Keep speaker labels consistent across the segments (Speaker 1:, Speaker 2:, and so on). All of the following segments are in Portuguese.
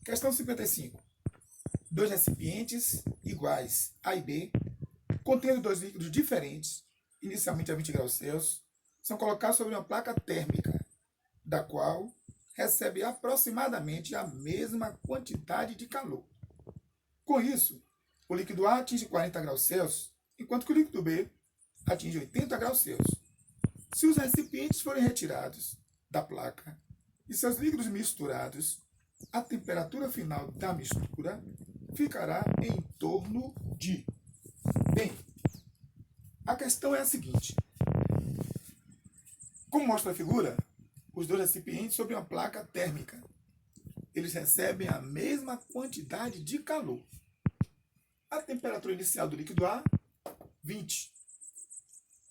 Speaker 1: Questão 55. Dois recipientes iguais A e B, contendo dois líquidos diferentes, inicialmente a 20 graus Celsius, são colocados sobre uma placa térmica, da qual recebe aproximadamente a mesma quantidade de calor. Com isso, o líquido A atinge 40 graus Celsius, enquanto que o líquido B atinge 80 graus Celsius. Se os recipientes forem retirados da placa e seus líquidos misturados, a temperatura final da mistura ficará em torno de... Bem, a questão é a seguinte. Como mostra a figura, os dois recipientes sobre uma placa térmica, eles recebem a mesma quantidade de calor. A temperatura inicial do líquido A, 20.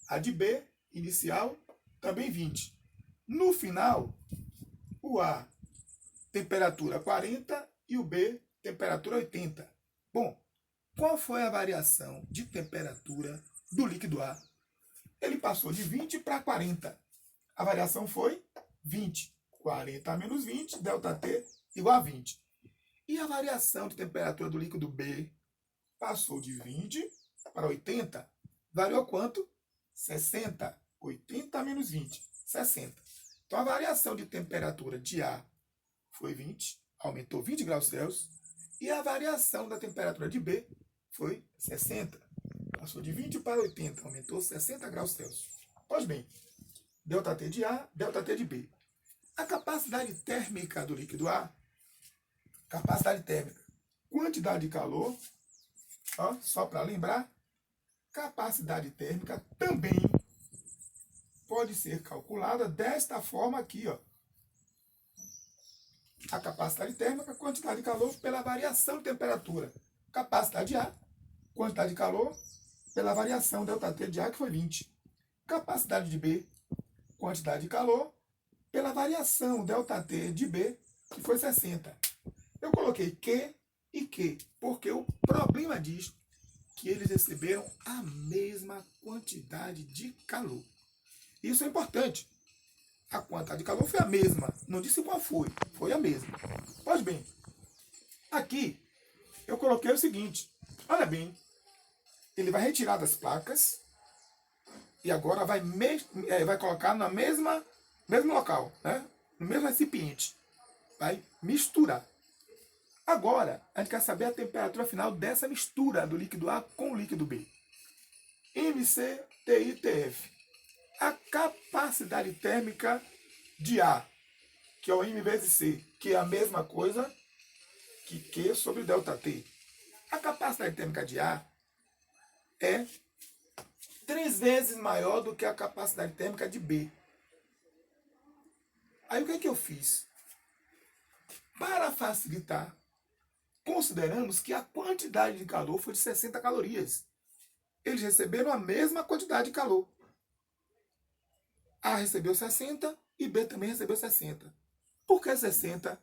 Speaker 1: A de B, inicial, também 20. No final, o A, temperatura 40 e o B, temperatura 80. Bom, qual foi a variação de temperatura do líquido A? Ele passou de 20 para 40. A variação foi 20. 40 menos 20, ΔT igual a 20. E a variação de temperatura do líquido B passou de 20 para 80. Variou quanto? 60. 80 menos 20, 60. Então a variação de temperatura de A foi 20, aumentou 20 graus Celsius. E a variação da temperatura de B foi 60. Passou de 20 para 80, aumentou 60 graus Celsius. Pois bem, ΔT de A, ΔT de B. A capacidade térmica do líquido A, capacidade térmica, quantidade de calor, ó, só para lembrar, capacidade térmica também pode ser calculada desta forma aqui, ó. A capacidade térmica, quantidade de calor pela variação de temperatura. Capacidade de A, quantidade de calor pela variação ΔT de A, que foi 20. Capacidade de B, quantidade de calor pela variação ΔT de B, que foi 60. Eu coloquei Q e Q, porque o problema diz que eles receberam a mesma quantidade de calor. Isso é importante. A quantidade de calor foi a mesma. Não disse qual foi. Foi a mesma. Pois bem, aqui eu coloquei o seguinte. Olha bem. Ele vai retirar das placas e agora vai colocar no mesmo local, né? No mesmo recipiente. Vai misturar. Agora, a gente quer saber a temperatura final dessa mistura do líquido A com o líquido B. MC, TI, TF. A capacidade térmica de A, que é o M vezes C, que é a mesma coisa que Q sobre ΔT. A capacidade térmica de A é 3 vezes maior do que a capacidade térmica de B. Aí o que é que eu fiz? Para facilitar, consideramos que a quantidade de calor foi de 60 calorias. Eles receberam a mesma quantidade de calor. A recebeu 60 e B também recebeu 60. Por que 60?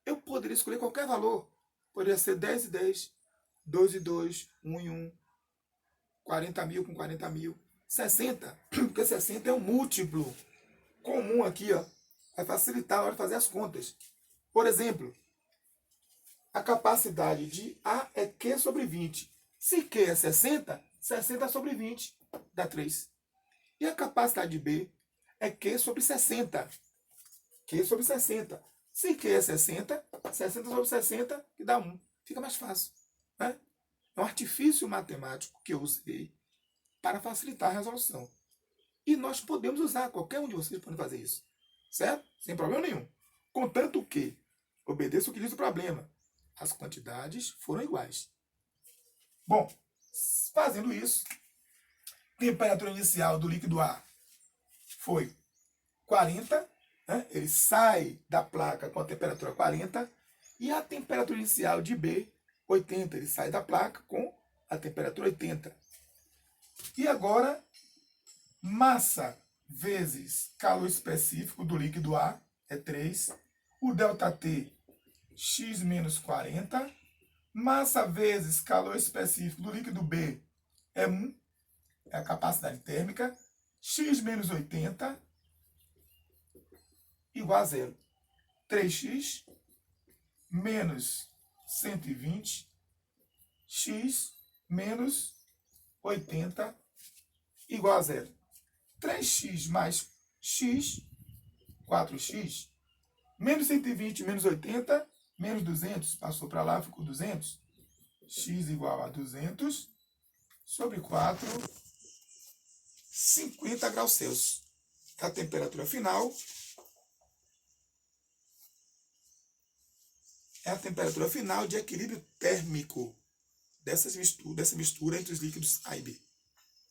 Speaker 1: Eu poderia escolher qualquer valor. Poderia ser 10 e 10, 2 e 2, 1 e 1, 40 mil com 40 mil. 60, porque 60 é um múltiplo comum aqui, ó. Vai facilitar na hora de fazer as contas. Por exemplo, a capacidade de A é Q sobre 20. Se Q é 60, 60 sobre 20 dá 3. E a capacidade de B é Q sobre 60. Q sobre 60. Se Q é 60, 60 sobre 60, que dá 1. Fica mais fácil. Né? É um artifício matemático que eu usei para facilitar a resolução. E nós podemos usar, qualquer um de vocês pode fazer isso. Certo? Sem problema nenhum. Contanto que obedeça o que diz o problema. As quantidades foram iguais. Bom, fazendo isso, temperatura inicial do líquido A foi 40, né? Ele sai da placa com a temperatura 40, e a temperatura inicial de B, 80, ele sai da placa com a temperatura 80. E agora, massa vezes calor específico do líquido A é 3, o ΔT x menos 40, massa vezes calor específico do líquido B é 1, é a capacidade térmica, x menos 80 igual a 0. 3x menos 120, x menos 80 igual a zero. 3x mais x, 4x, menos 120 menos 80, menos 200, passou para lá, ficou 200. X igual a 200 sobre 4, 50 graus Celsius. A temperatura final é a temperatura final de equilíbrio térmico dessa mistura entre os líquidos A e B.